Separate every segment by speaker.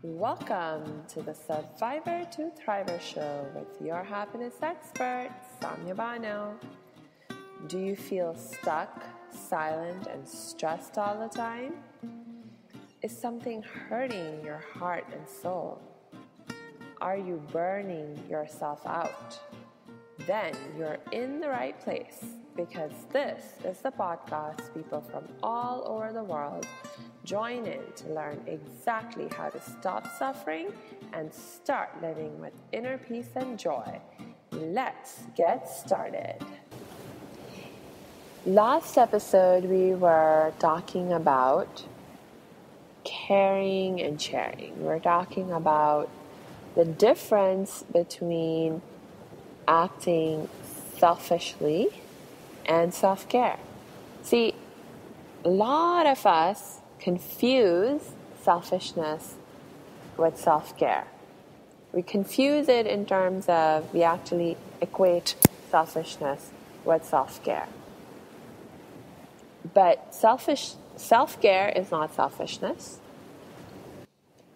Speaker 1: Welcome to the Survivor to Thriver show with your happiness expert, Samya Bano. Do you feel stuck, silent, and stressed all the time? Is something hurting your heart and soul? Are you burning yourself out? Then you're in the right place, because this is the podcast people from all over the world join in to learn exactly how to stop suffering and start living with inner peace and joy. Let's get started. Last episode we were talking about caring and sharing. We were talking about the difference between acting selfishly and self-care. See, a lot of us confuse selfishness with self-care. We confuse it in terms of we actually equate selfishness with self-care. But self-care is not selfishness.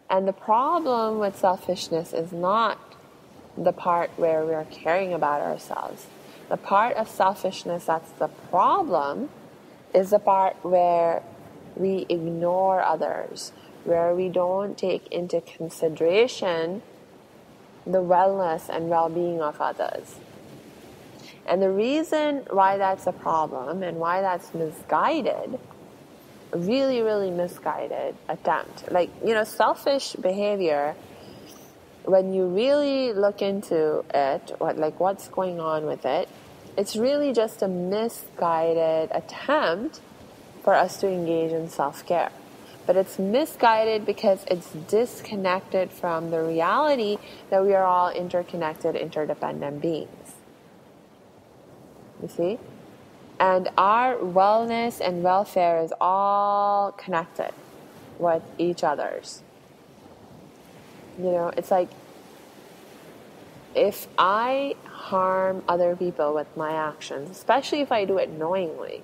Speaker 1: And the problem with selfishness is not the part where we are caring about ourselves. The part of selfishness that's the problem is the part where we ignore others, where we don't take into consideration the wellness and well-being of others. And the reason why that's a problem and why that's misguided, really, really misguided attempt. Selfish behavior, when you really look into it, what's going on with it, it's really just a misguided attempt for us to engage in self-care. But it's misguided because it's disconnected from the reality that we are all interconnected, interdependent beings. You see? And our wellness and welfare is all connected with each other's. It's like if I harm other people with my actions, especially if I do it knowingly,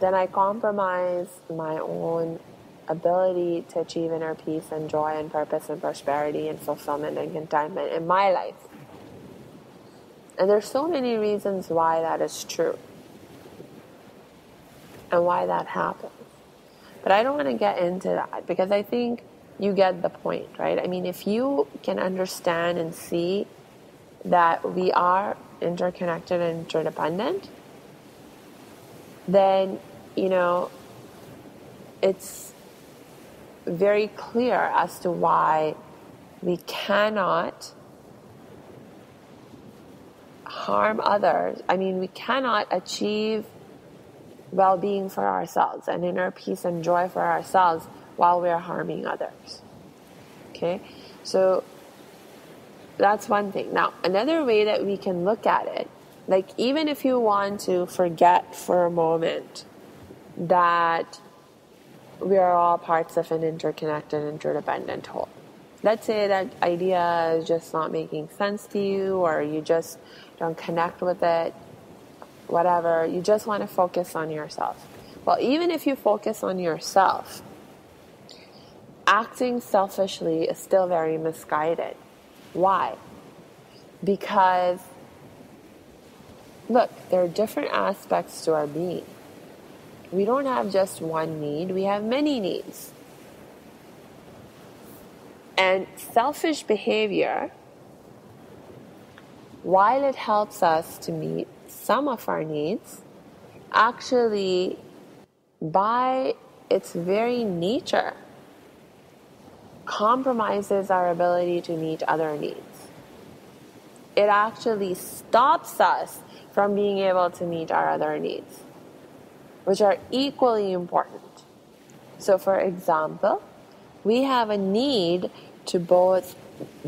Speaker 1: then I compromise my own ability to achieve inner peace and joy and purpose and prosperity and fulfillment and contentment in my life. And there's so many reasons why that is true and why that happens. But I don't want to get into that because I think you get the point, right? I mean, if you can understand and see that we are interconnected and interdependent, then, it's very clear as to why we cannot harm others. I mean, we cannot achieve well-being for ourselves and inner peace and joy for ourselves while we're harming others. Okay? So that's one thing. Now, another way that we can look at it, even if you want to forget for a moment that we are all parts of an interconnected, interdependent whole. Let's say that idea is just not making sense to you, or you just don't connect with it, whatever. You just want to focus on yourself. Well, even if you focus on yourself, acting selfishly is still very misguided. Why? Because, look, there are different aspects to our being. We don't have just one need, we have many needs. And selfish behavior, while it helps us to meet some of our needs, actually, by its very nature, compromises our ability to meet other needs. It actually stops us from being able to meet our other needs, which are equally important. So, for example, we have a need to both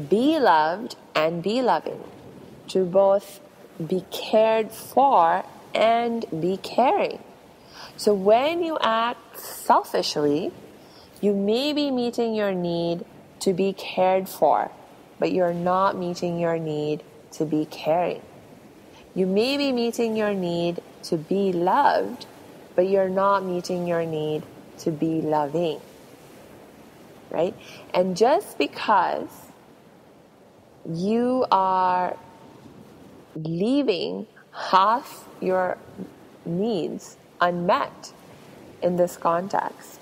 Speaker 1: be loved and be loving, to both be cared for and be caring. So when you act selfishly, you may be meeting your need to be cared for, but you're not meeting your need to be caring. You may be meeting your need to be loved, but you're not meeting your need to be loving. right? And just because you are leaving half your needs unmet in this context,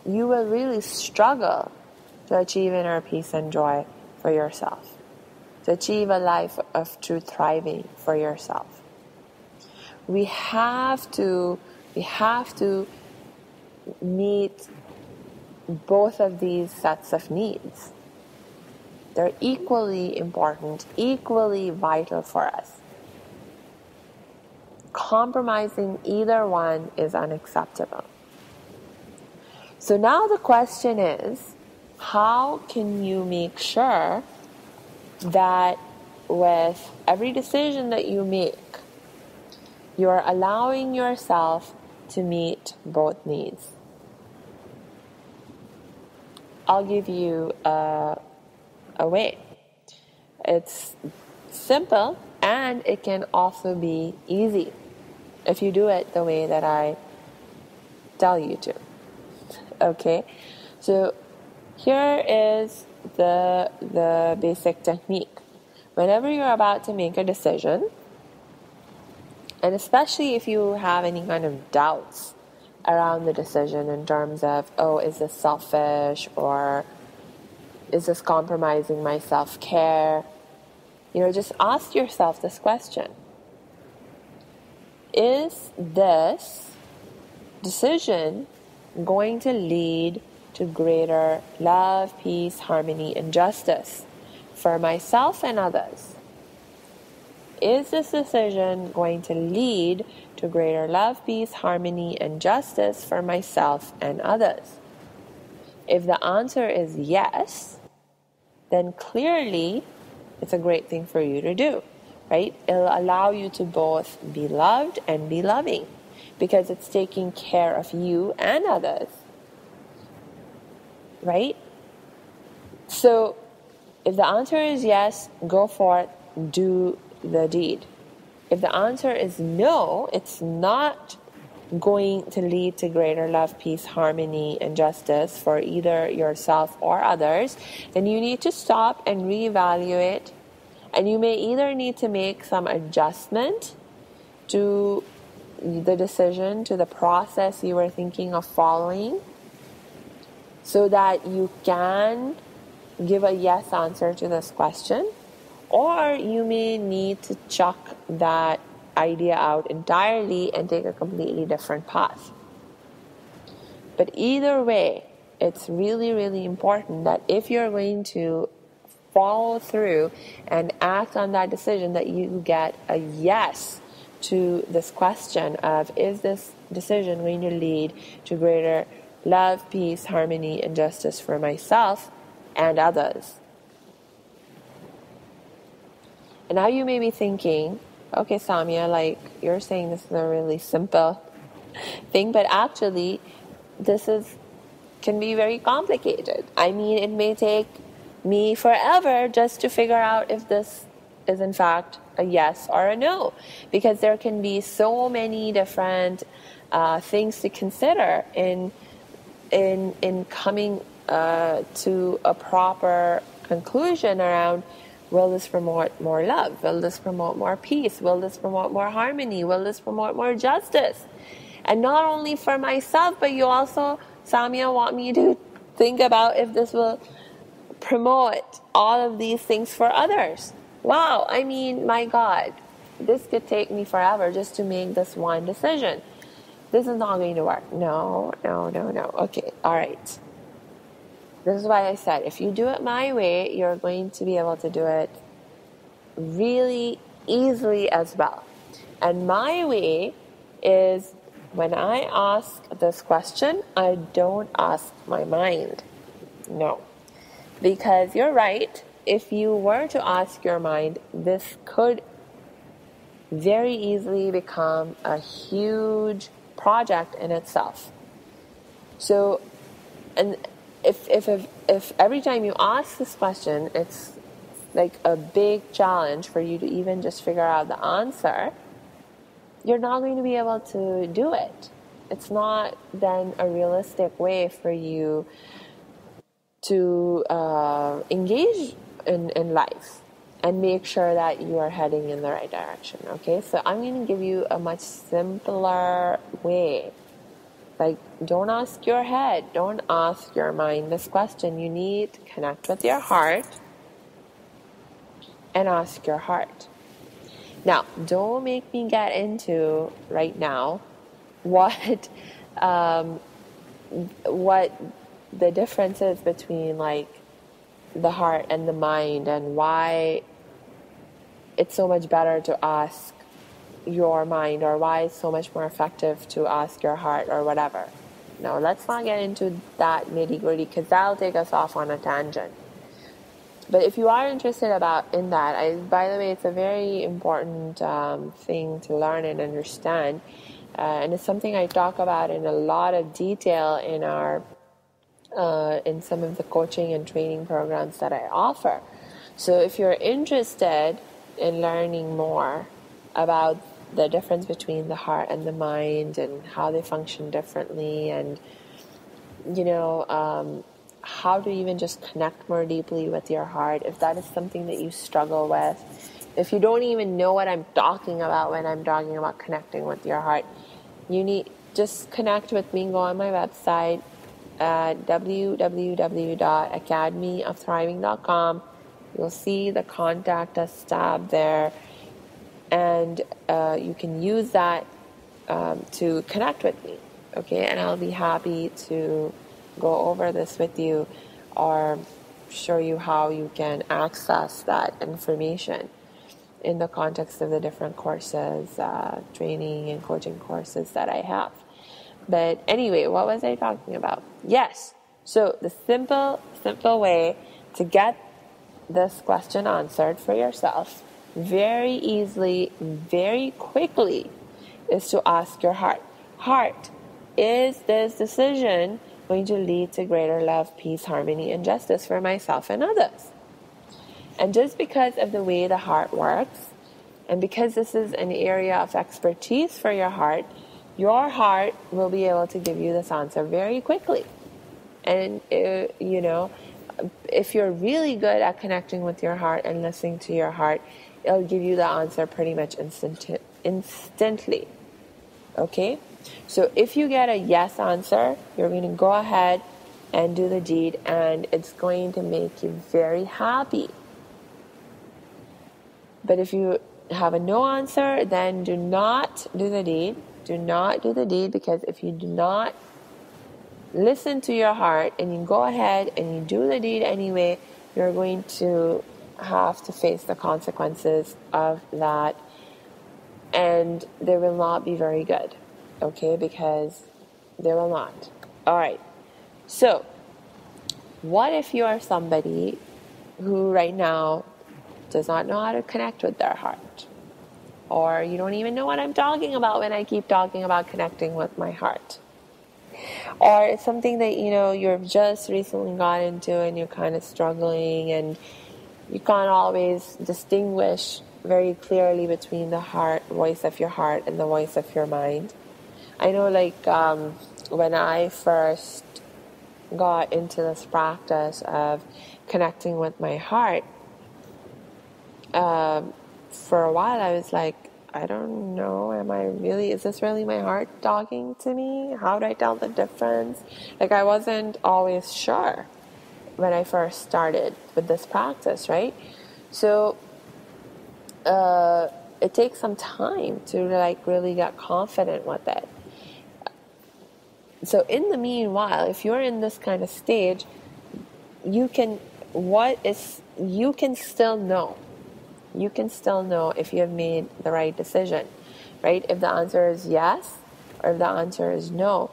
Speaker 1: you will really struggle to achieve inner peace and joy for yourself, to achieve a life of true thriving for yourself. We have to meet both of these sets of needs. They're equally important, equally vital for us. Compromising either one is unacceptable. So now the question is, how can you make sure that with every decision that you make, you're allowing yourself to meet both needs? I'll give you a way. It's simple and it can also be easy if you do it the way that I tell you to. Okay, so here is the basic technique. Whenever you're about to make a decision, and especially if you have any kind of doubts around the decision in terms of, oh, is this selfish, or is this compromising my self-care? Just ask yourself this question. Is this decision going to lead to greater love, peace, harmony, and justice for myself and others? Is this decision going to lead to greater love, peace, harmony, and justice for myself and others? If the answer is yes, then clearly it's a great thing for you to do, right? It'll allow you to both be loved and be loving because it's taking care of you and others, right? So if the answer is yes, go for it, do the deed. If the answer is no, it's not going to lead to greater love, peace, harmony, and justice for either yourself or others, then you need to stop and reevaluate. And you may either need to make some adjustment to the decision, to the process you were thinking of following, so that you can give a yes answer to this question, or you may need to chuck that idea out entirely and take a completely different path. But either way, it's really, really important that if you're going to follow through and act on that decision, that you get a yes to this question of, is this decision going to lead to greater love, peace, harmony, and justice for myself and others? And now you may be thinking, okay, Samia, like you're saying this is a really simple thing, but actually can be very complicated. I mean, it may take me forever just to figure out if this is in fact a yes or a no, because there can be so many different things to consider in coming to a proper conclusion around, will this promote more love? Will this promote more peace? Will this promote more harmony? Will this promote more justice? And not only for myself, but you also, Samia, want me to think about if this will promote all of these things for others. Wow, I mean, my God, this could take me forever just to make this one decision. This is not going to work. No. Okay, all right. This is why I said, if you do it my way, you're going to be able to do it really easily as well. And my way is, when I ask this question, I don't ask my mind. No. Because you're right, if you were to ask your mind, this could very easily become a huge project in itself. So, and if every time you ask this question, it's like a big challenge for you to even just figure out the answer, you're not going to be able to do it. it's not then a realistic way for you to engage in life and make sure that you are heading in the right direction. Okay, so I'm going to give you a much simpler way. Like, don't ask your head, don't ask your mind this question. You need to connect with your heart and ask your heart. Now, don't make me get into right now what the difference is between like the heart and the mind, and why it's so much better to ask your mind, or why it's so much more effective to ask your heart, or whatever. No, let's not get into that nitty-gritty, because that'll take us off on a tangent. But if you are interested in that, by the way, it's a very important thing to learn and understand, and it's something I talk about in a lot of detail in some of the coaching and training programs that I offer. So if you're interested in learning more about the difference between the heart and the mind and how they function differently, and how to even just connect more deeply with your heart, if that is something that you struggle with, if you don't even know what I'm talking about when I'm talking about connecting with your heart, you need just connect with me. Go on my website at www.academyofthriving.com. You'll see the contact us tab there, and you can use that to connect with me, okay? And I'll be happy to go over this with you, or show you how you can access that information in the context of the different courses, training and coaching courses that I have. But anyway, what was I talking about? Yes, so the simple way to get this question answered for yourself very easily, very quickly, is to ask your heart. Heart, is this decision going to lead to greater love, peace, harmony, and justice for myself and others? And just because of the way the heart works, and because this is an area of expertise for your heart will be able to give you this answer very quickly. And, if you're really good at connecting with your heart and listening to your heart, it'll give you the answer pretty much instantly. Okay? So if you get a yes answer, you're going to go ahead and do the deed, and it's going to make you very happy. But if you have a no answer, then do not do the deed. Do not do the deed, because if you do not listen to your heart and you go ahead and you do the deed anyway, you're going to have to face the consequences of that, and they will not be very good. Okay, because they will not. All right. So, what if you are somebody who right now does not know how to connect with their heart? Or you don't even know what I'm talking about when I keep talking about connecting with my heart. Or it's something that, you've just recently got into and you're kind of struggling, and you can't always distinguish very clearly between the voice of your heart and the voice of your mind. I know, when I first got into this practice of connecting with my heart, for a while I was like, I don't know, is this really my heart talking to me? How do I tell the difference? I wasn't always sure when I first started with this practice, right? So, it takes some time to really get confident with it. So in the meanwhile, if you're in this kind of stage, you can still know. You can still know if you have made the right decision, right? If the answer is yes, or if the answer is no,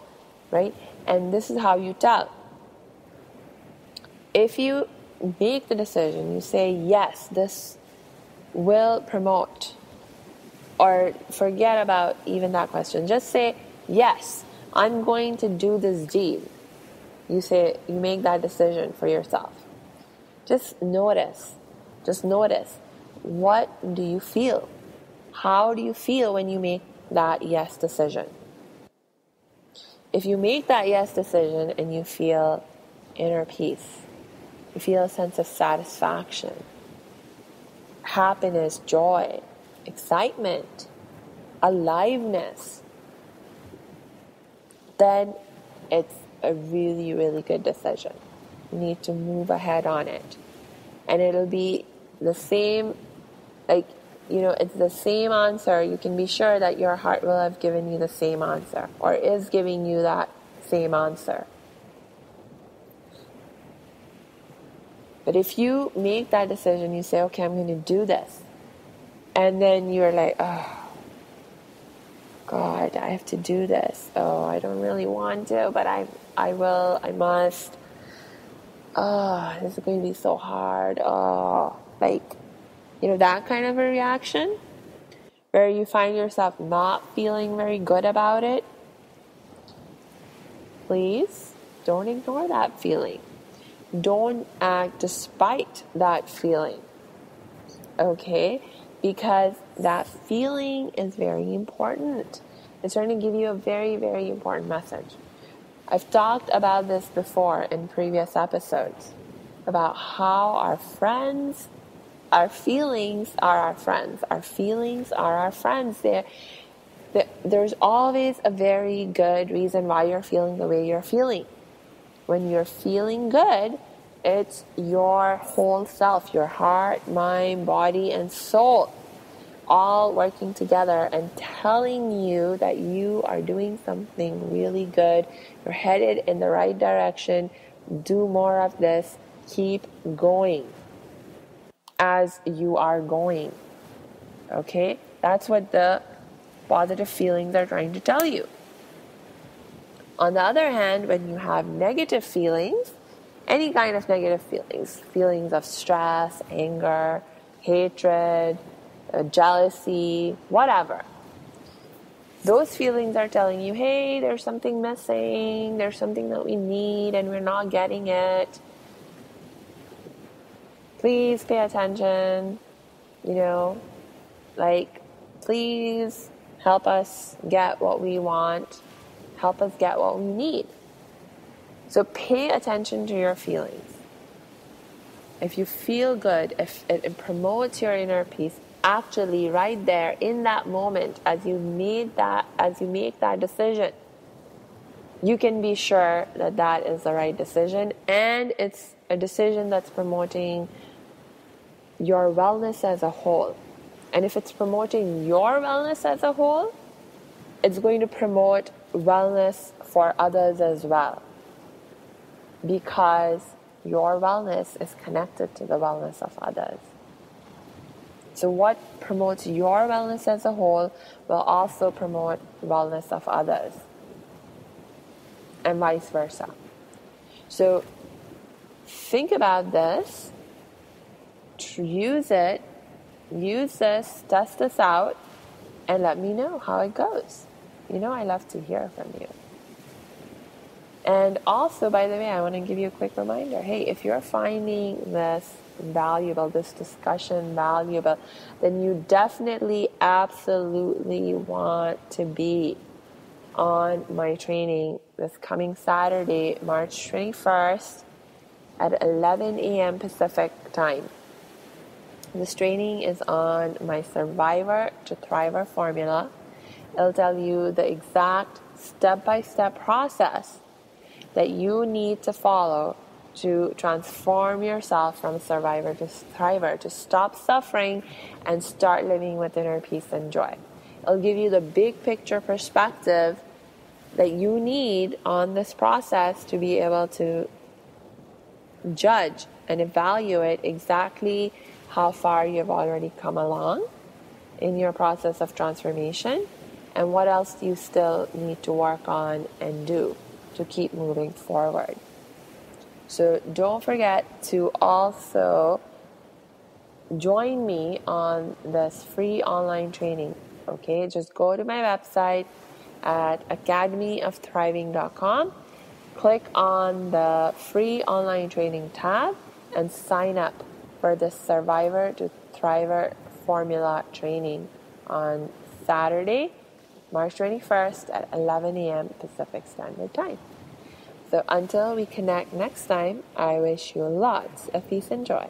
Speaker 1: right? And this is how you tell. If you make the decision, you say, yes, this will promote, or forget about even that question. Just say, yes, I'm going to do this deed. You make that decision for yourself. Just notice. What do you feel? How do you feel when you make that yes decision? if you make that yes decision and you feel inner peace, you feel a sense of satisfaction, happiness, joy, excitement, aliveness, then it's a really, really good decision. You need to move ahead on it. And it'll be the same, it's the same answer. You can be sure that your heart will have given you the same answer, or is giving you that same answer. But if you make that decision, you say, okay, I'm going to do this. And then you're like, oh, God, I have to do this. Oh, I don't really want to, but I will, I must. Oh, this is going to be so hard. Oh, that kind of a reaction where you find yourself not feeling very good about it. Please don't ignore that feeling. Don't act despite that feeling. Okay? Because that feeling is very important. It's trying to give you a very, very important message. I've talked about this before in previous episodes about how our feelings are our friends. Our feelings are our friends. There's always a very good reason why you're feeling the way you're feeling. When you're feeling good, it's your whole self, your heart, mind, body, and soul, all working together and telling you that you are doing something really good. You're headed in the right direction. Do more of this. Keep going as you are going. Okay? That's what the positive feelings are trying to tell you. On the other hand, when you have negative feelings, any kind of negative feelings of stress, anger, hatred, jealousy, whatever, those feelings are telling you, hey, there's something missing, there's something that we need and we're not getting it. Please pay attention, please help us get what we want, help us get what we need. So pay attention to your feelings. If you feel good, if it promotes your inner peace, actually right there in that moment as you make that decision, you can be sure that that is the right decision, and it's a decision that's promoting your wellness as a whole. And if it's promoting your wellness as a whole, it's going to promote wellness for others as well, because your wellness is connected to the wellness of others. So what promotes your wellness as a whole will also promote wellness of others, and vice versa. So think about this, use this, test this out, and let me know how it goes. I love to hear from you. And also, by the way, I want to give you a quick reminder. Hey, if you're finding this valuable, this discussion valuable, then you definitely, absolutely want to be on my training this coming Saturday, March 21st at 11 a.m. Pacific time. This training is on my Survivor to Thriver formula. It'll tell you the exact step-by-step process that you need to follow to transform yourself from survivor to thriver, to stop suffering and start living with inner peace and joy. It'll give you the big picture perspective that you need on this process to be able to judge and evaluate exactly how far you've already come along in your process of transformation and what else you still need to work on and do to keep moving forward. So don't forget to also join me on this free online training. Okay, just go to my website at academyofthriving.com, click on the free online training tab, and sign up for the Survivor to Thriver formula training on Saturday, March 21st at 11 a.m. Pacific Standard Time. So until we connect next time, I wish you lots of peace and joy.